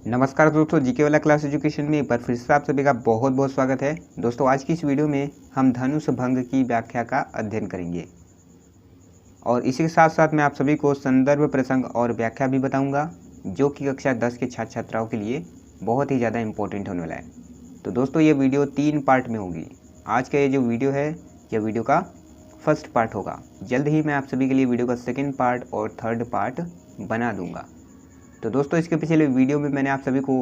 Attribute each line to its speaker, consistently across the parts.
Speaker 1: नमस्कार दोस्तों, जीके वाला क्लास एजुकेशन में एक बार फिर से आप सभी का बहुत बहुत स्वागत है। दोस्तों, आज की इस वीडियो में हम धनुष भंग की व्याख्या का अध्ययन करेंगे और इसी के साथ साथ मैं आप सभी को संदर्भ, प्रसंग और व्याख्या भी बताऊंगा, जो कि कक्षा 10 के छात्र छात्राओं के लिए बहुत ही ज़्यादा इंपॉर्टेंट होने वाला है। तो दोस्तों, ये वीडियो 3 पार्ट में होगी। आज का ये जो वीडियो है, यह वीडियो का फर्स्ट पार्ट होगा। जल्द ही मैं आप सभी के लिए वीडियो का सेकेंड पार्ट और थर्ड पार्ट बना दूंगा। तो दोस्तों, इसके पिछले वीडियो में मैंने आप सभी को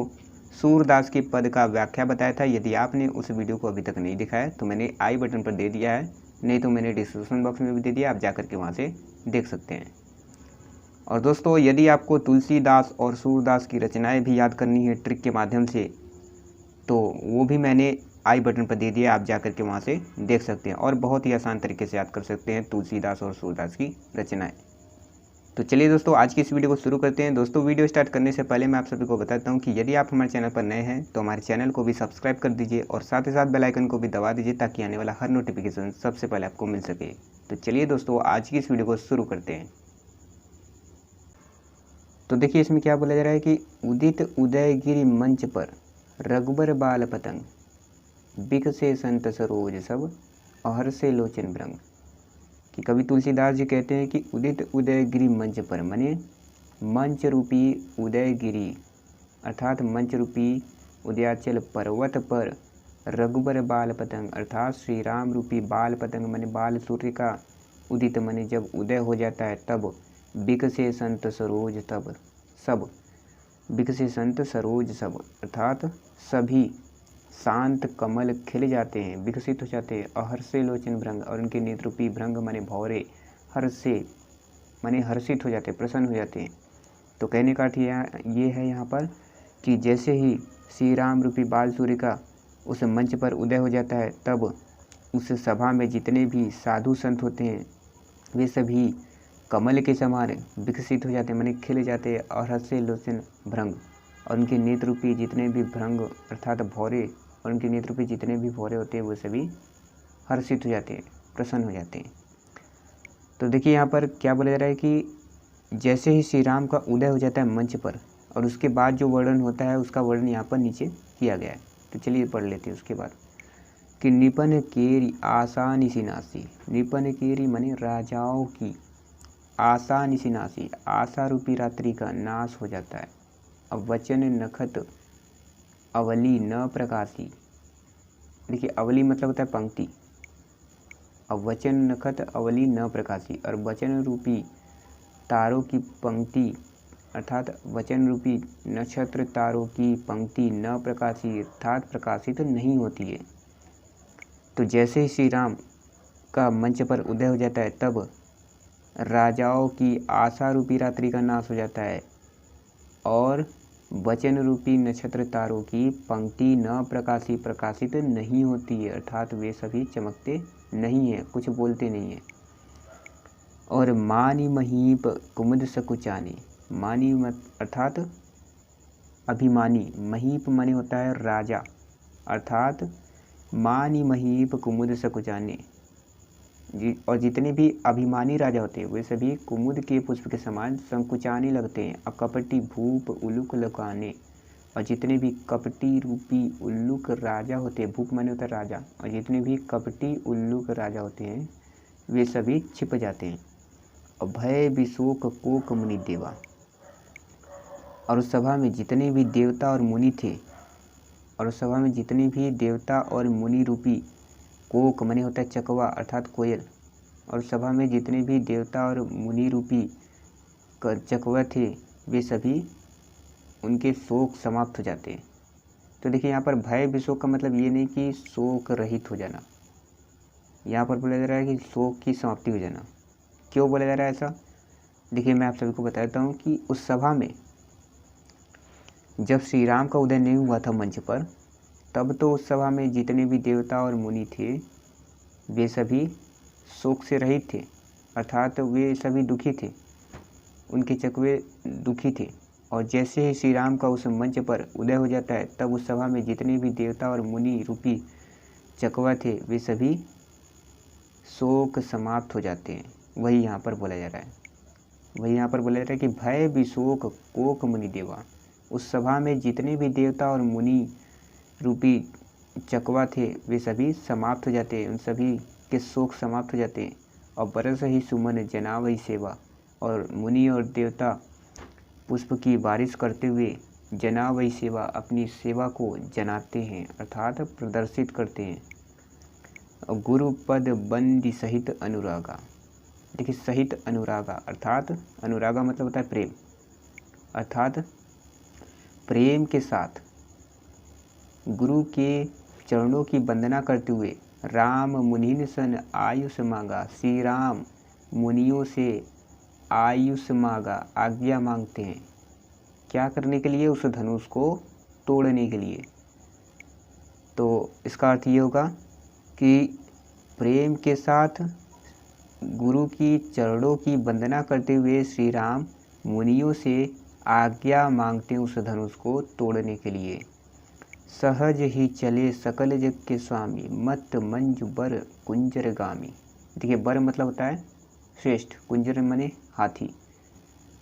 Speaker 1: सूरदास के पद का व्याख्या बताया था। यदि आपने उस वीडियो को अभी तक नहीं देखा है तो मैंने आई बटन पर दे दिया है, नहीं तो मैंने डिस्क्रिप्शन बॉक्स में भी दे दिया, आप जाकर के वहाँ से देख सकते हैं। और दोस्तों, यदि आपको तुलसीदास और सूरदास की रचनाएं भी याद करनी है ट्रिक के माध्यम से, तो वो भी मैंने आई बटन पर दे दिया, आप जाकर के वहाँ से देख सकते हैं और बहुत ही आसान तरीके से याद कर सकते हैं तुलसीदास और सूरदास की रचनाएँ। तो चलिए दोस्तों, आज की इस वीडियो को शुरू करते हैं। दोस्तों, वीडियो स्टार्ट करने से पहले मैं आप सभी को बताता हूं कि यदि आप हमारे चैनल पर नए हैं तो हमारे चैनल को भी सब्सक्राइब कर दीजिए और साथ ही साथ बेल आइकन को भी दबा दीजिए, ताकि आने वाला हर नोटिफिकेशन सबसे पहले आपको मिल सके। तो चलिए दोस्तों, आज की इस वीडियो को शुरू करते हैं। तो देखिए, इसमें क्या बोला जा रहा है कि उदित उदयगिरि मंच पर रघुबर बाल पतंग बिकसे संत सरोज सब अहर्षे लोचन भृंग। कि कवि तुलसीदास जी कहते हैं कि उदित उदयगिरि मंच पर, माने मंच रूपी उदयगिरि अर्थात मंच रूपी उदयाचल पर्वत पर रघुबर बाल पतंग अर्थात श्री राम रूपी बाल पतंग माने बाल सूर्य का उदित माने जब उदय हो जाता है तब बिकसे संत सरोज तब सब, बिकसे संत सरोज सब अर्थात सभी शांत कमल खिल जाते हैं, विकसित हो जाते हैं। अहर्षे लोचन भृंग और उनके नेत्ररूपी भृंग माने भौरे, हर्षे माने हर्षित हो जाते, प्रसन्न हो जाते हैं। तो कहने का अर्थ ये है यहाँ पर कि जैसे ही श्री राम रूपी बाल सूर्य का उस मंच पर उदय हो जाता है, तब उस सभा में जितने भी साधु संत होते हैं वे सभी कमल के समान विकसित हो जाते हैं, माने खिल जाते हैं। अहर्षे लोचन भृंग और उनके नेत्ररूपी जितने भी भृंग अर्थात भौरे और उनके नेत्र पे जितने भी भौरे होते हैं वो सभी हर्षित हो जाते हैं, प्रसन्न हो जाते हैं। तो देखिए, यहाँ पर क्या बोला जा रहा है कि जैसे ही श्री राम का उदय हो जाता है मंच पर, और उसके बाद जो वर्णन होता है उसका वर्णन यहाँ पर नीचे किया गया है। तो चलिए पढ़ लेते हैं उसके बाद कि निपन केरी आशा निशिनासी। निपन केरी माने राजाओं की, आशा निशिनासी आशा रूपी रात्रि का नाश हो जाता है। अब वचन नखत अवली न प्रकाशी। देखिए, अवली मतलब होता है पंक्ति। अब वचन नखत अवली न प्रकाशी और वचन रूपी तारों की पंक्ति अर्थात वचन रूपी नक्षत्र तारों की पंक्ति न प्रकाशी अर्थात प्रकाशित तो नहीं होती है। तो जैसे ही श्री राम का मंच पर उदय हो जाता है तब राजाओं की आशा रूपी रात्रि का नाश हो जाता है और वचन रूपी नक्षत्र तारों की पंक्ति न प्रकाशित नहीं होती है, अर्थात वे सभी चमकते नहीं हैं, कुछ बोलते नहीं हैं। और मानी महीप कुमुद सकुचानी, मानी अर्थात अभिमानी, महीप माने होता है राजा, अर्थात मानी महीप कुमुद सकुचानी और जितने भी अभिमानी राजा होते हैं वे सभी कुमुद के पुष्प के समान संकुचाने लगते हैं। अकपटी भूप उल्लुक लुकाने और जितने भी कपटी रूपी उल्लुक राजा होते हैं, भूप माने होता है राजा, और जितने भी कपटी उल्लुक राजा होते हैं वे सभी छिप जाते हैं। और भय विशोक कोक मुनि देवा और उस सभा में जितने भी देवता और मुनि थे, और उस सभा में जितने भी देवता और मुनि रूपी कोक माने होता है चकवा अर्थात कोयल, और सभा में जितने भी देवता और मुनि रूपी चकवा थे वे सभी उनके शोक समाप्त हो जाते हैं। तो देखिए, यहाँ पर भय विशोक का मतलब ये नहीं कि शोक रहित हो जाना, यहाँ पर बोला जा रहा है कि शोक की समाप्ति हो जाना। क्यों बोला जा रहा है ऐसा? देखिए, मैं आप सभी को बताता हूँ कि उस सभा में जब श्री राम का उदय नहीं हुआ था मंच पर, तब तो उस सभा में जितने भी देवता और मुनि थे वे सभी शोक से रहित थे, अर्थात वे सभी दुखी थे, उनके चकवे दुखी थे। और जैसे ही श्री राम का उस मंच पर उदय हो जाता है तब उस सभा में जितने भी देवता और मुनि रूपी चकवा थे वे सभी शोक समाप्त हो जाते हैं। वही यहाँ पर बोला जा रहा है, वही यहाँ पर बोला जा रहा है कि भय विशोक कोक मुनि देवा, उस सभा में जितने भी देवता और मुनि रूपी चकवा थे वे सभी समाप्त हो जाते, उन सभी के शोक समाप्त हो जाते। और बरस ही सुमन जना वही सेवा, और मुनि और देवता पुष्प की बारिश करते हुए जना वही सेवा अपनी सेवा को जनाते हैं अर्थात प्रदर्शित करते हैं। और गुरु पद बंदी सहित अनुरागा, देखिए सहित अनुरागा अर्थात अनुरागा मतलब होता है प्रेम, अर्थात प्रेम के साथ गुरु के चरणों की वंदना करते हुए राम मुनिन सन आयुष मांगा, श्री राम मुनियों से आयुष मांगा आज्ञा मांगते हैं। क्या करने के लिए? उस धनुष को तोड़ने के लिए। तो इसका अर्थ ये होगा कि प्रेम के साथ गुरु की चरणों की वंदना करते हुए श्री राम मुनियों से आज्ञा मांगते हैं उस धनुष को तोड़ने के लिए। सहज ही चले सकल जग के स्वामी, मत मंजु बर कुंजर गामी। देखिए बर मतलब होता है श्रेष्ठ, कुंजर मने हाथी,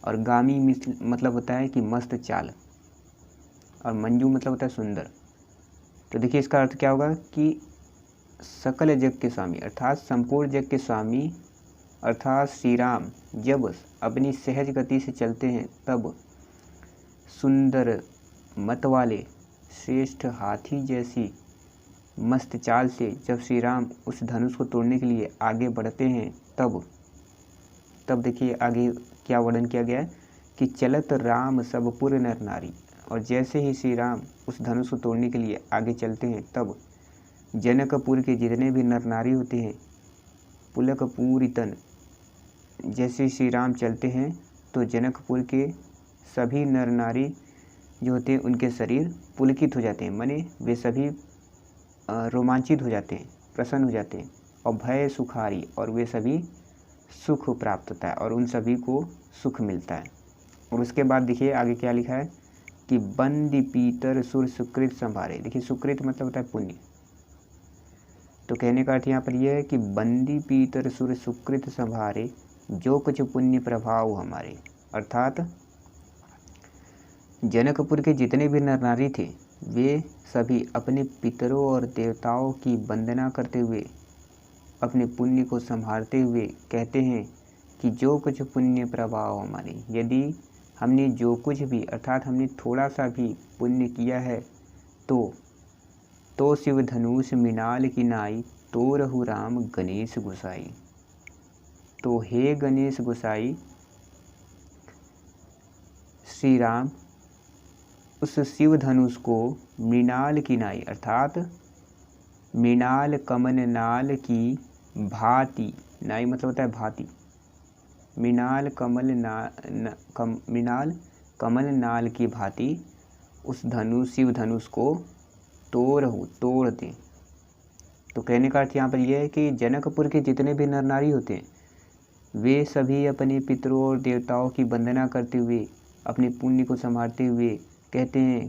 Speaker 1: और गामी मतलब होता है कि मस्त चाल, और मंजू मतलब होता है सुंदर। तो देखिए इसका अर्थ क्या होगा कि सकल जग के स्वामी अर्थात संपूर्ण जग के स्वामी अर्थात श्री राम जब अपनी सहज गति से चलते हैं तब सुंदर मत वाले श्रेष्ठ हाथी जैसी मस्त चाल से जब श्री राम उस धनुष को तोड़ने के लिए आगे बढ़ते हैं तब देखिए आगे क्या वर्णन किया गया है कि चलत राम सब पुर नर नारी। और जैसे ही श्री राम उस धनुष को तोड़ने के लिए आगे चलते हैं तब जनकपुर के जितने भी नर नारी होते हैं पुलक पूरी तन, जैसे श्री राम चलते हैं तो जनकपुर के सभी नर नारी जो होते हैं उनके शरीर पुलकित हो जाते हैं, माने वे सभी रोमांचित हो जाते हैं, प्रसन्न हो जाते हैं। और भय सुखारी, और वे सभी सुख प्राप्त होता है और उन सभी को सुख मिलता है। और उसके बाद देखिए आगे क्या लिखा है कि बंदी पीतर सुर सुकृत संभारे। देखिए सुकृत मतलब होता है पुण्य, तो कहने का अर्थ यहाँ पर यह है कि बंदी पीतर सुर सुकृत संभारे, जो कुछ पुण्य प्रभाव हमारे, अर्थात जनकपुर के जितने भी नर नारी थे वे सभी अपने पितरों और देवताओं की वंदना करते हुए अपने पुण्य को संभालते हुए कहते हैं कि जो कुछ पुण्य प्रभाव हमारे, यदि हमने जो कुछ भी अर्थात हमने थोड़ा सा भी पुण्य किया है तो शिव धनुष मिनाल की नाई, तो रहु राम गणेश गोसाई। तो हे गणेश गोसाई श्री राम उस शिव धनुष को मृणाल की नाई अर्थात मृणाल कमल नाल की भांति, नाई मतलब होता है भांति, मृणाल कमल नाल की भांति उस धनुष शिव धनुष को तोड़ दें। तो कहने का अर्थ यहाँ पर यह है कि जनकपुर के जितने भी नर नारी होते हैं वे सभी अपने पितरों और देवताओं की वंदना करते हुए अपने पुण्य को संभालते हुए कहते हैं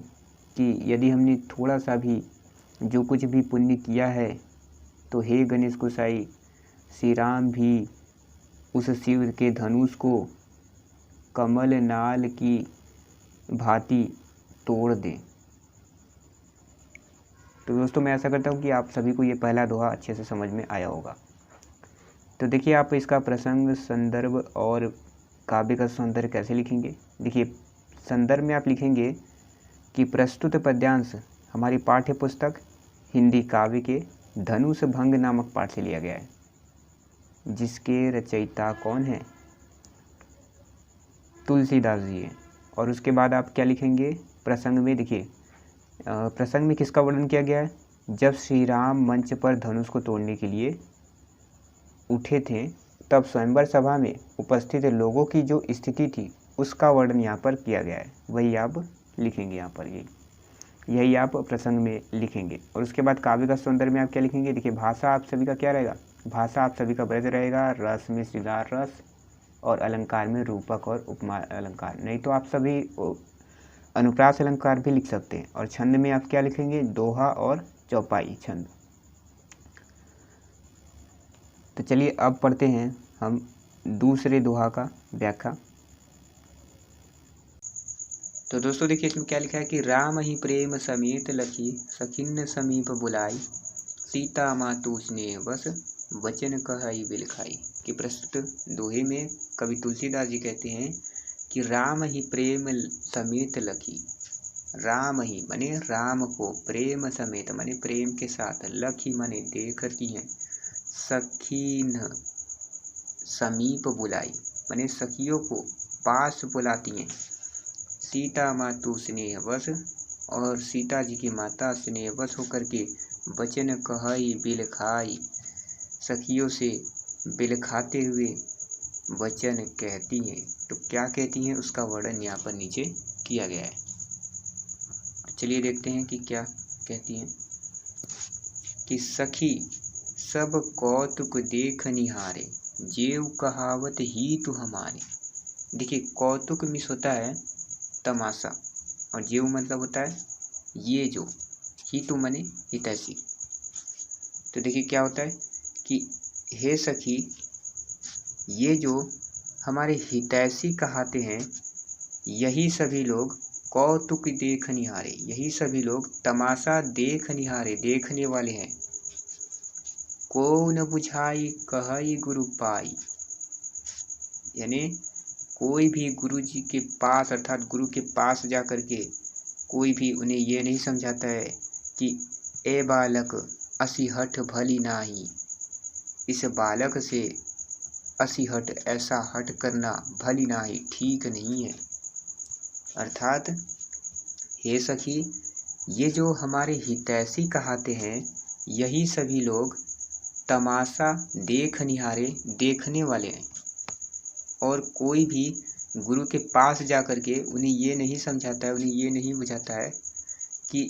Speaker 1: कि यदि हमने थोड़ा सा भी जो कुछ भी पुण्य किया है तो हे गणेश गोसाई श्री राम भी उस शिव के धनुष को कमल नाल की भांति तोड़ दें। तो दोस्तों मैं ऐसा करता हूँ कि आप सभी को ये पहला दोहा अच्छे से समझ में आया होगा। तो देखिए आप इसका प्रसंग, संदर्भ और काव्य का सौंदर्य कैसे लिखेंगे। देखिए संदर्भ में आप लिखेंगे कि प्रस्तुत पद्यांश हमारी पाठ्य पुस्तक हिंदी काव्य के धनुष भंग नामक पाठ से लिया गया है, जिसके रचयिता कौन है? तुलसीदास जी हैं। और उसके बाद आप क्या लिखेंगे प्रसंग में? देखिए प्रसंग में किसका वर्णन किया गया है? जब श्री राम मंच पर धनुष को तोड़ने के लिए उठे थे तब स्वयंवर सभा में उपस्थित लोगों की जो स्थिति थी उसका वर्णन यहाँ पर किया गया है, वही आप लिखेंगे यहाँ पर, यही आप प्रसंग में लिखेंगे। और उसके बाद काव्य का सौंदर्य में आप क्या लिखेंगे? देखिए भाषा आप सभी का क्या रहेगा? भाषा आप सभी का ब्रज रहेगा, रस में श्रृंगार रस और अलंकार में रूपक और उपमा अलंकार। नहीं तो आप सभी अनुप्रास अलंकार भी लिख सकते हैं। और छंद में आप क्या लिखेंगे? दोहा और चौपाई छंद। तो चलिए अब पढ़ते हैं हम दूसरे दोहा का व्याख्या। तो दोस्तों देखिए इसमें क्या लिखा है कि राम ही प्रेम समेत लखी सखिन समीप बुलाई सीता मातु स्नेह बस वचन कहई बिलखाई। कि प्रस्तुत दोहे में कवि तुलसीदास जी कहते हैं कि राम ही प्रेम समेत लखी, राम ही माने राम को, प्रेम समेत माने प्रेम के साथ, लखी माने देख करती हैं, सखीन समीप बुलाई माने सखियों को पास बुलाती हैं, सीता मातु स्नेहवश और सीता जी की माता स्नेहवश होकर के वचन कहई बिलखाई सखियों से बिलखाते हुए वचन कहती हैं। तो क्या कहती हैं उसका वर्णन यहाँ पर नीचे किया गया है। तो चलिए देखते हैं कि क्या कहती हैं कि सखी सब कौतुक देख निहारे जेऊ कहावत ही तू हमारे। देखिए कौतुक मिस होता है तमाशा और जेऊ मतलब होता है ये जो, ही तू मने हितैषी। तो देखिए क्या होता है कि हे सखी ये जो हमारे हितैषी कहाते हैं यही सभी लोग कौतुक देख निहारे, यही सभी लोग तमाशा देख निहारे देखने वाले हैं। को न बुझाई कहई गुरु पाई, यानी कोई भी गुरु जी के पास अर्थात गुरु के पास जा कर के कोई भी उन्हें ये नहीं समझाता है कि ए बालक असी हठ भली नाही, इस बालक से असी हठ ऐसा हट करना भली नाही ठीक नहीं है। अर्थात हे सखी ये जो हमारे हितैषी कहाते हैं यही सभी लोग तमाशा देख निहारे देखने वाले हैं और कोई भी गुरु के पास जा कर के उन्हें ये नहीं समझाता है, उन्हें ये नहीं बुझाता है कि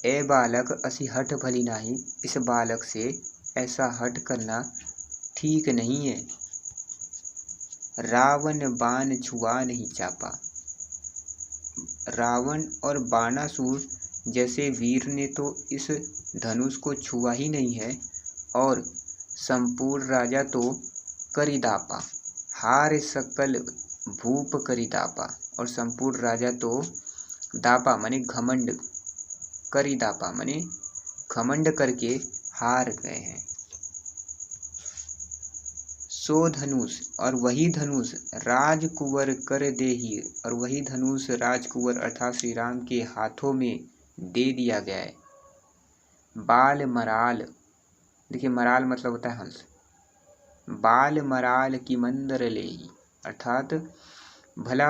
Speaker 1: ए बालक असी हठ भली नाही, इस बालक से ऐसा हट करना ठीक नहीं है। रावण बाण छुआ नहीं चापा, रावण और बाणासुर जैसे वीर ने तो इस धनुष को छुआ ही नहीं है और संपूर्ण राजा तो करिदापा, हार सकल भूप करिदापा, और संपूर्ण राजा तो दापा माने घमंड, करिदापा माने घमंड करके हार गए हैं। सो धनुष और वही धनुष राजकुंवर कर देही, और वही धनुष राजकुंवर अर्थात श्री राम के हाथों में दे दिया गया है। बाल मराल, देखिए मराल मतलब होता है हंस, बाल मराल की मंदर लेही, अर्थात भला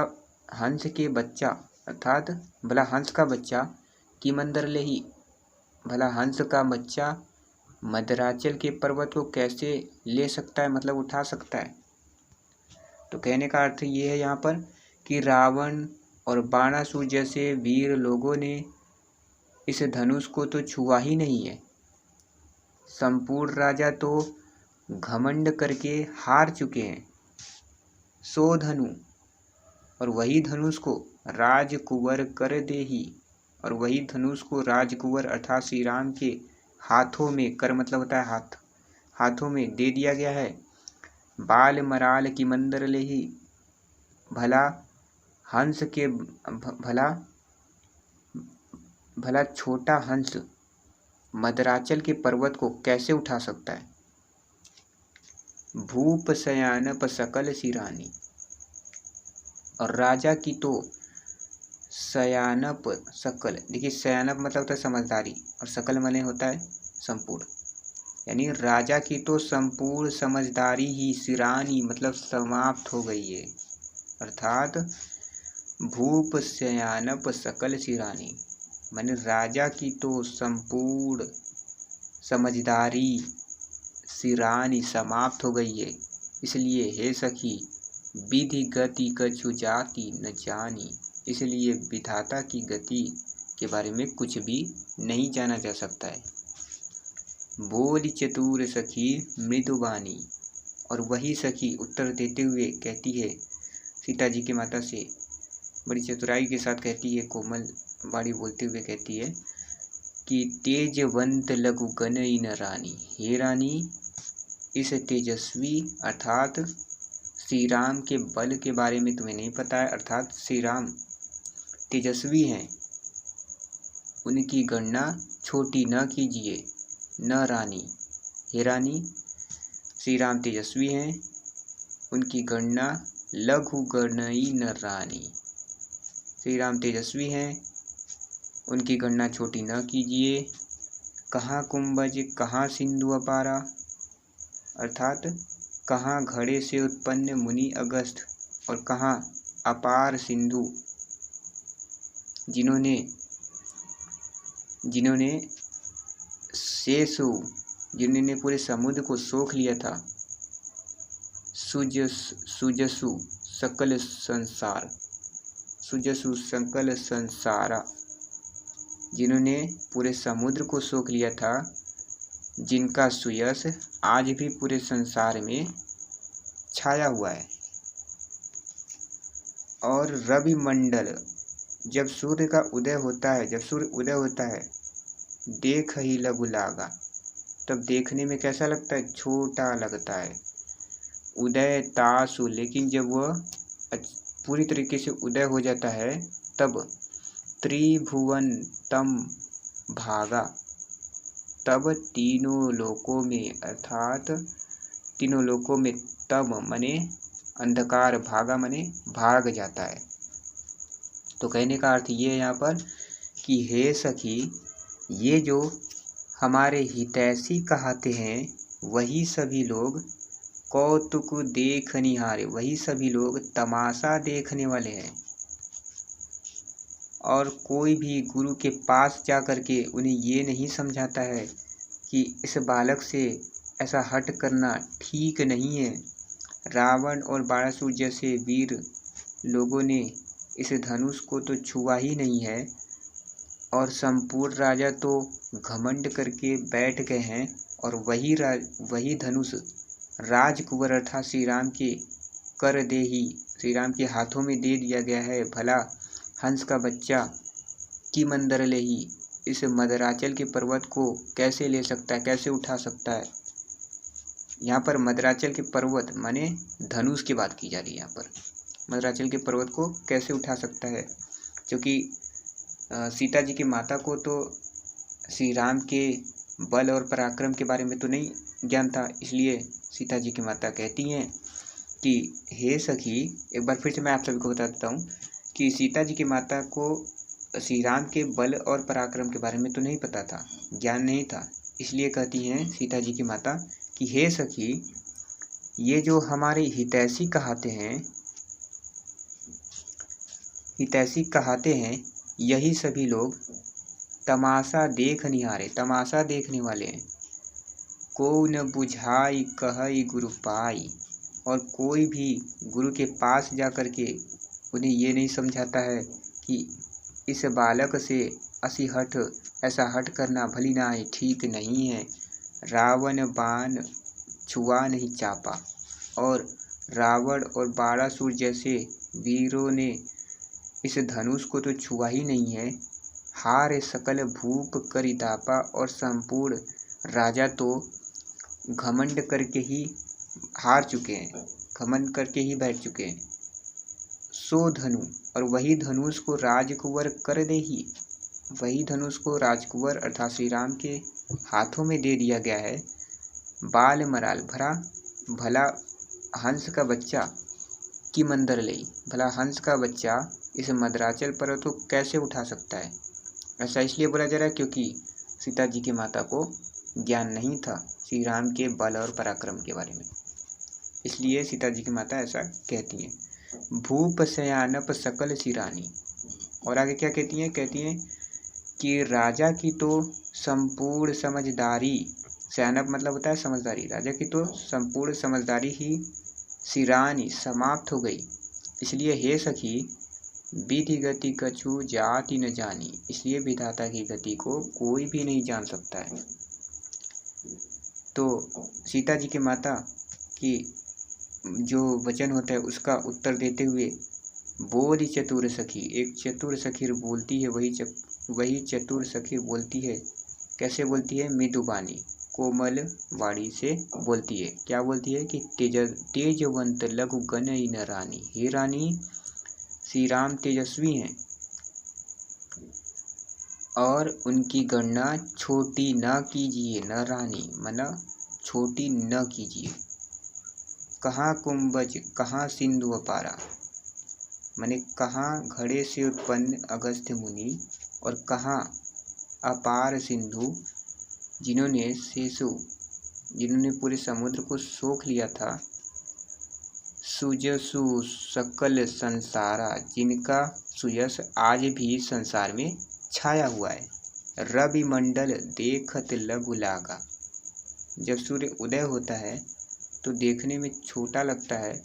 Speaker 1: हंस के बच्चा, अर्थात भला हंस का बच्चा की मंदर लेही, भला हंस का बच्चा मदराचल के पर्वत को कैसे ले सकता है, मतलब उठा सकता है। तो कहने का अर्थ ये है यहाँ पर कि रावण और बाणासुर जैसे वीर लोगों ने इस धनुष को तो छुआ ही नहीं है, संपूर्ण राजा तो घमंड करके हार चुके हैं। सो धनु और वही धनुष को राजकुंवर कर देही, और वही धनुष को राजकुंवर अर्थात श्री राम के हाथों में, कर मतलब होता है हाथ, हाथों में दे दिया गया है। बाल मराल की मंदर लेही, भला हंस के भला छोटा हंस मदराचल के पर्वत को कैसे उठा सकता है। भूप शयानप सकल सिरानी, और राजा की तो शयानप सकल, देखिए शयानप मतलब होता है समझदारी और सकल माने होता है संपूर्ण, यानी राजा की तो संपूर्ण समझदारी ही सिरानी मतलब समाप्त हो गई है। अर्थात भूप शयानप सकल सिरानी माने राजा की तो संपूर्ण समझदारी सिरानी समाप्त हो गई है। इसलिए हे सखी विधि गति कछु जाति न जानी, इसलिए विधाता की गति के बारे में कुछ भी नहीं जाना जा सकता है। बोल चतुर सखी मृदुवानी, और वही सखी उत्तर देते हुए कहती है सीता जी की माता से, बड़ी चतुराई के साथ कहती है, कोमल वाणी बोलते हुए कहती है कि तेजवंत लघु गनई न रानी, हे रानी इस तेजस्वी अर्थात श्री राम के बल के बारे में तुम्हें नहीं पता है, अर्थात श्री राम तेजस्वी हैं, उनकी गणना छोटी न कीजिए, न रानी। हे रानी, श्री राम तेजस्वी हैं, उनकी गणना लघु गणई न रानी। श्री राम तेजस्वी हैं, उनकी गणना छोटी न कीजिए। कहाँ कुंभज कहाँ सिंधु अपारा, अर्थात कहाँ घड़े से उत्पन्न मुनि अगस्त्य और कहाँ अपार सिंधु, जिन्होंने पूरे समुद्र को सोख लिया था। सुजसु सकल संसारा, जिन्होंने पूरे समुद्र को सोख लिया था, जिनका सुयश आज भी पूरे संसार में छाया हुआ है। और रवि मंडल, जब सूर्य उदय होता है, देख ही लघु लागा, तब देखने में कैसा लगता है, छोटा लगता है। उदय तासु, लेकिन जब वह पूरी तरीके से उदय हो जाता है, तब त्रिभुवन तम भागा, तब तीनों लोकों में, अर्थात तीनों लोकों में तब मने अंधकार, भागा मने भाग जाता है। तो कहने का अर्थ ये है यहाँ पर कि हे सखी, ये जो हमारे हितैषी कहाते हैं, वही सभी लोग कौतुक देखनिहारे, वही सभी लोग तमाशा देखने वाले हैं। और कोई भी गुरु के पास जा कर के उन्हें ये नहीं समझाता है कि इस बालक से ऐसा हट करना ठीक नहीं है। रावण और बाणासुर जैसे वीर लोगों ने इस धनुष को तो छुआ ही नहीं है, और संपूर्ण राजा तो घमंड करके बैठ गए हैं, और वही धनुष राजकुंवर अर्थात श्री राम के श्री राम के हाथों में दे दिया गया है। भला हंस का बच्चा की मंदर ले ही इस मदराचल के पर्वत को कैसे ले सकता है, कैसे उठा सकता है। यहाँ पर मदराचल के पर्वत माने धनुष की बात की जा रही है। यहाँ पर मदराचल के पर्वत को कैसे उठा सकता है, क्योंकि सीता जी की माता को तो श्री राम के बल और पराक्रम के बारे में तो नहीं ज्ञान था, इसलिए सीता जी की माता कहती हैं कि हे सखी, एक बार फिर से मैं आप सभी को बता देता हूँ कि सीता जी की माता को श्री राम के बल और पराक्रम के बारे में तो नहीं पता था, ज्ञान नहीं था, इसलिए कहती हैं सीता जी की माता कि हे सखी, ये जो हमारे हितैषी कहाते हैं, यही सभी लोग तमाशा देखने वाले हैं। को न बुझाई कहई गुरु पाई, और कोई भी गुरु के पास जा कर के उन्हें ये नहीं समझाता है कि इस बालक से ऐसा हट करना भली ना है, ठीक नहीं है। रावण बाण छुआ नहीं चापा, और रावण और बाणासुर जैसे वीरों ने इस धनुष को तो छुआ ही नहीं है। हार सकल भूप करि दापा, और संपूर्ण राजा तो घमंड करके ही हार चुके हैं, घमंड करके ही बैठ चुके हैं। सो धनु, और वही धनुष को राजकुंवर कर दे ही, वही धनुष को राजकुंवर अर्थात श्री राम के हाथों में दे दिया गया है। बाल मराल भला हंस का बच्चा की मंदर ले, भला हंस का बच्चा इस मदराचल पर्वत को कैसे उठा सकता है। ऐसा इसलिए बोला जा रहा है क्योंकि सीता जी की माता को ज्ञान नहीं था श्री राम के बल और पराक्रम के बारे में, इसलिए सीता जी की माता ऐसा कहती हैं। भूप सयानप सकल सिरानी, और आगे क्या कहती हैं कि राजा की तो संपूर्ण समझदारी, सयानप मतलब होता है समझदारी, राजा की तो संपूर्ण समझदारी ही सिरानी समाप्त हो गई। इसलिए हे सखी, विधि गति कछु जाति न जानी, इसलिए विधाता की गति को कोई भी नहीं जान सकता है। तो सीता जी की माता की जो वचन होता है उसका उत्तर देते हुए बोली चतुर सखी, एक चतुर सखी बोलती है, वही चतुर सखी बोलती है। कैसे बोलती है? मृदुबानी कोमल वाणी से बोलती है। क्या बोलती है कि तेजवंत लघु गणई न रानी, हे रानी श्री राम तेजस्वी हैं, और उनकी गणना छोटी न कीजिए, न रानी मना छोटी न कीजिए। कहाँ कुंभज कहाँ सिंधु अपारा, माने कहाँ घड़े से उत्पन्न अगस्त्य मुनि और कहाँ अपार सिंधु जिन्होंने पूरे समुद्र को सोख लिया था। सुजसु सकल संसारा, जिनका सुयश आज भी संसार में छाया हुआ है। रवि मंडल देखत लघु लागा, जब सूर्य उदय होता है तो देखने में छोटा लगता है,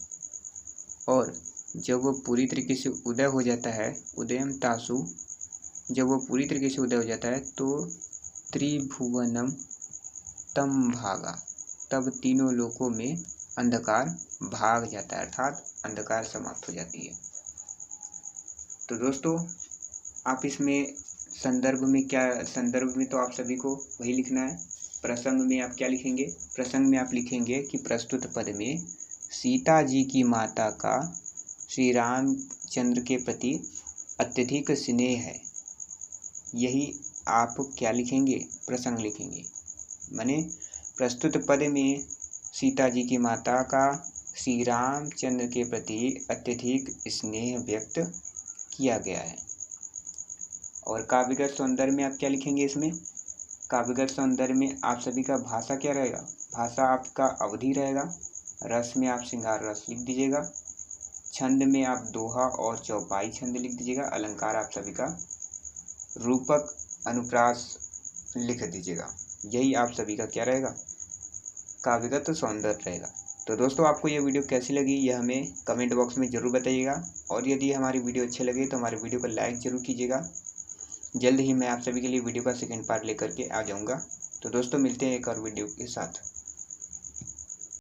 Speaker 1: और जब वो पूरी तरीके से उदय हो जाता है, उदयम तासु, जब वो पूरी तरीके से उदय हो जाता है तो त्रिभुवनम तम भागा, तब तीनों लोकों में अंधकार भाग जाता है, अर्थात अंधकार समाप्त हो जाती है। तो दोस्तों आप इसमें संदर्भ में तो आप सभी को वही लिखना है। प्रसंग में आप क्या लिखेंगे? प्रसंग में आप लिखेंगे कि प्रस्तुत पद में सीता जी की माता का श्री रामचंद्र के प्रति अत्यधिक स्नेह है। यही आप क्या लिखेंगे? प्रसंग लिखेंगे। माने प्रस्तुत पद में सीता जी की माता का श्री रामचंद्र के प्रति अत्यधिक स्नेह व्यक्त किया गया है। और काव्यगत सौंदर्य में आप क्या लिखेंगे? इसमें काव्यगत सौंदर्य में आप सभी का भाषा क्या रहेगा? भाषा आपका अवधि रहेगा। रस में आप श्रृंगार रस लिख दीजिएगा। छंद में आप दोहा और चौपाई छंद लिख दीजिएगा। अलंकार आप सभी का रूपक अनुप्रास लिख दीजिएगा। यही आप सभी का क्या रहेगा? काव्यगत सौंदर्य रहेगा। तो दोस्तों आपको ये वीडियो कैसी लगी यह हमें कमेंट बॉक्स में ज़रूर बताइएगा, और यदि हमारी वीडियो अच्छी लगे तो हमारे वीडियो को लाइक ज़रूर कीजिएगा। जल्द ही मैं आप सभी के लिए वीडियो का सेकंड पार्ट लेकर के आ जाऊँगा। तो दोस्तों मिलते हैं एक और वीडियो के साथ।